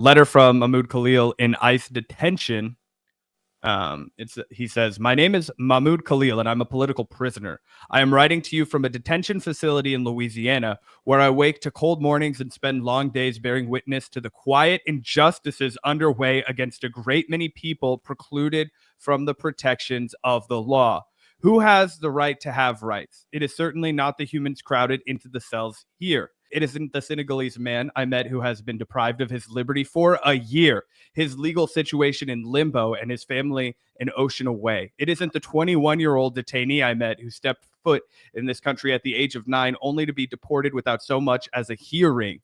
Letter from Mahmoud Khlalil in ICE detention. He says, "My name is Mahmoud Khlalil, and I'm a political prisoner. I am writing to you from a detention facility in Louisiana, where I wake to cold mornings and spend long days bearing witness to the quiet injustices underway against a great many people precluded from the protections of the law. Who has the right to have rights? It is certainly not the humans crowded into the cells here. It isn't the Senegalese man I met who has been deprived of his liberty for a year, his legal situation in limbo, and his family an ocean away. It isn't the 21-year-old detainee I met who stepped foot in this country at the age of 9 only to be deported without so much as a hearing.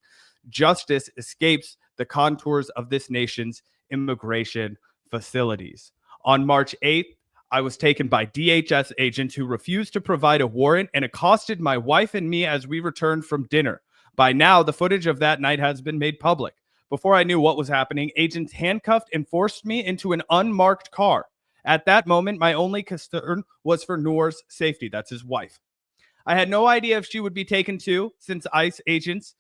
Justice escapes the contours of this nation's immigration facilities. On March 8th, I was taken by DHS agents who refused to provide a warrant and accosted my wife and me as we returned from dinner. By now, the footage of that night has been made public. Before I knew what was happening, agents handcuffed and forced me into an unmarked car. At that moment, my only concern was for Noor's safety. That's his wife. I had no idea if she would be taken too, since ICE agents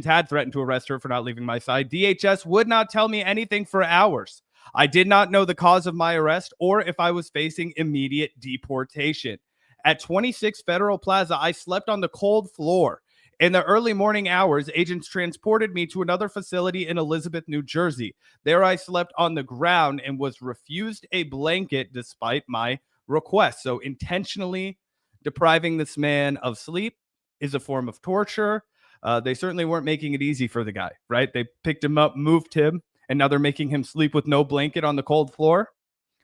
had threatened to arrest her for not leaving my side. DHS would not tell me anything for hours. I did not know the cause of my arrest or if I was facing immediate deportation. At 26 Federal Plaza, I slept on the cold floor. In the early morning hours, agents transported me to another facility in Elizabeth, New Jersey. There I slept on the ground and was refused a blanket despite my request. So intentionally depriving this man of sleep is a form of torture. They certainly weren't making it easy for the guy, right? They picked him up, moved him, and now they're making him sleep with no blanket on the cold floor.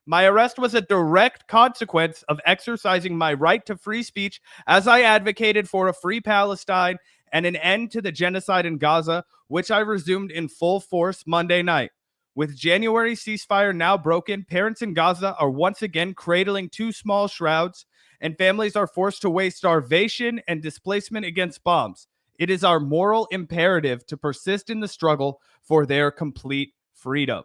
My arrest was a direct consequence of exercising my right to free speech as I advocated for a free Palestine and an end to the genocide in Gaza, which I resumed in full force Monday night. With January ceasefire now broken, parents in Gaza are once again cradling two small shrouds, and families are forced to weigh starvation and displacement against bombs. It is our moral imperative to persist in the struggle for their complete freedom.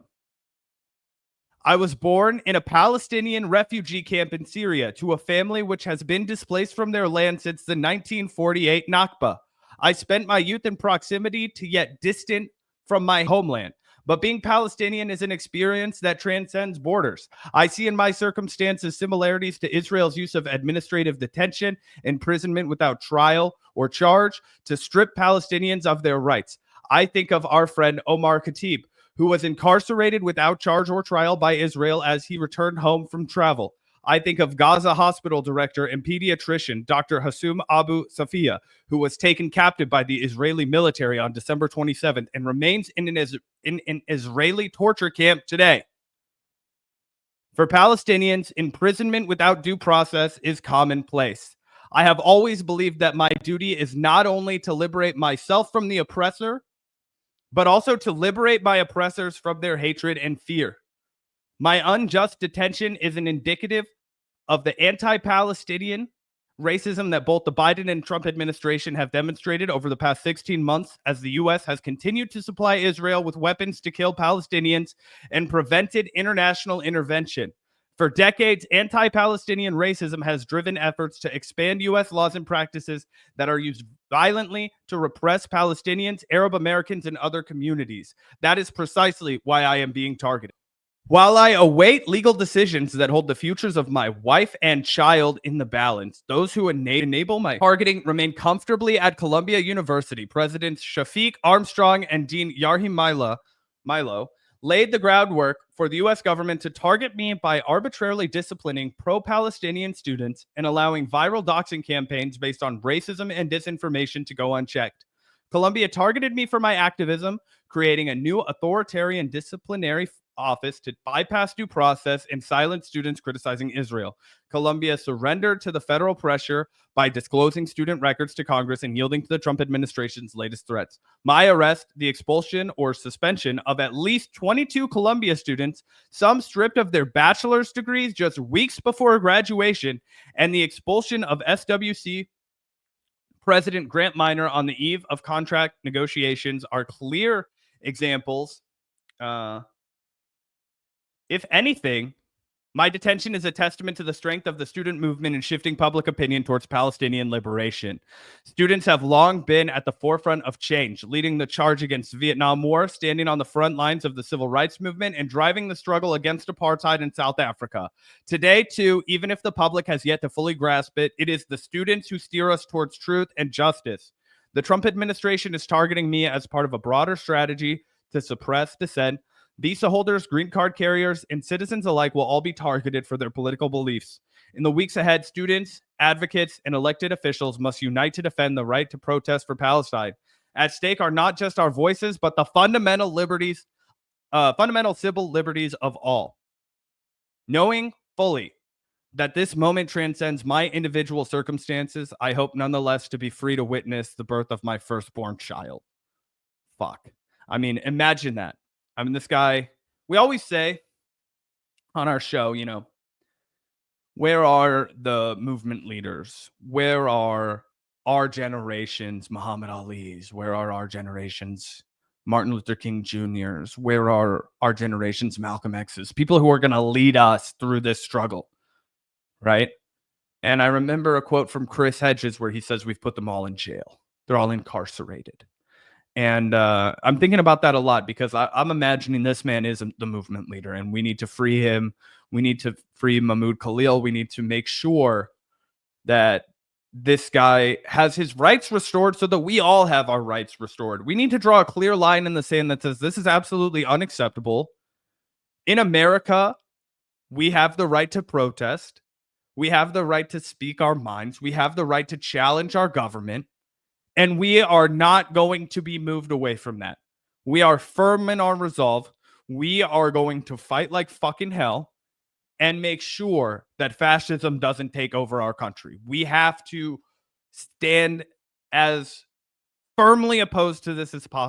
I was born in a Palestinian refugee camp in Syria to a family which has been displaced from their land since the 1948 Nakba. I spent my youth in proximity to yet distant from my homeland. But being Palestinian is an experience that transcends borders. I see in my circumstances similarities to Israel's use of administrative detention, imprisonment without trial or charge to strip Palestinians of their rights. I think of our friend Omar Khatib, who was incarcerated without charge or trial by Israel as he returned home from travel. I think of Gaza hospital director and pediatrician Dr. Hassoum Abu Safia, who was taken captive by the Israeli military on December 27th and remains in an Israeli torture camp today. For Palestinians, imprisonment without due process is commonplace. I have always believed that my duty is not only to liberate myself from the oppressor, but also to liberate my oppressors from their hatred and fear. My unjust detention is an indicative of the anti-Palestinian racism that both the Biden and Trump administration have demonstrated over the past 16 months as the U.S. has continued to supply Israel with weapons to kill Palestinians and prevented international intervention. For decades, anti-Palestinian racism has driven efforts to expand U.S. laws and practices that are used violently to repress Palestinians, Arab Americans, and other communities. That is precisely why I am being targeted. While I await legal decisions that hold the futures of my wife and child in the balance, those who enable my targeting remain comfortably at Columbia University. Presidents Shafiq Armstrong and Dean Yarhim Milo laid the groundwork for the U.S. government to target me by arbitrarily disciplining pro-Palestinian students and allowing viral doxing campaigns based on racism and disinformation to go unchecked. Columbia targeted me for my activism, creating a new authoritarian disciplinary office to bypass due process and silence students criticizing Israel. Columbia surrendered to the federal pressure by disclosing student records to Congress and yielding to the Trump administration's latest threats. My arrest, the expulsion or suspension of at least 22 Columbia students, some stripped of their bachelor's degrees just weeks before graduation, and the expulsion of SWC President Grant Minor on the eve of contract negotiations are clear examples. If anything, My detention is a testament to the strength of the student movement in shifting public opinion towards Palestinian liberation. Students have long been at the forefront of change, leading the charge against the Vietnam War, standing on the front lines of the civil rights movement, and driving the struggle against apartheid in South Africa. Today, too, even if the public has yet to fully grasp it, it is the students who steer us towards truth and justice. The Trump administration is targeting me as part of a broader strategy to suppress dissent. Visa holders, green card carriers, and citizens alike will all be targeted for their political beliefs. In the weeks ahead, students, advocates, and elected officials must unite to defend the right to protest for Palestine. At stake are not just our voices, but the fundamental civil liberties of all. Knowing fully that this moment transcends my individual circumstances, I hope nonetheless to be free to witness the birth of my firstborn child. Fuck. I mean, imagine that. I mean, this guy, we always say on our show, where are the movement leaders? Where are our generation's Muhammad Ali's? Where are our generation's Martin Luther King Jr.'s? Where are our generation's Malcolm X's? People who are going to lead us through this struggle, right? And I remember a quote from Chris Hedges where he says, we've put them all in jail. They're all incarcerated. And I'm thinking about that a lot because I'm imagining this man is the movement leader and we need to free him. We need to free Mahmoud Khlalil. We need to make sure that this guy has his rights restored so that we all have our rights restored. We need to draw a clear line in the sand that says this is absolutely unacceptable. In America, we have the right to protest. We have the right to speak our minds. We have the right to challenge our government. And we are not going to be moved away from that. We are firm in our resolve. We are going to fight like fucking hell and make sure that fascism doesn't take over our country. We have to stand as firmly opposed to this as possible.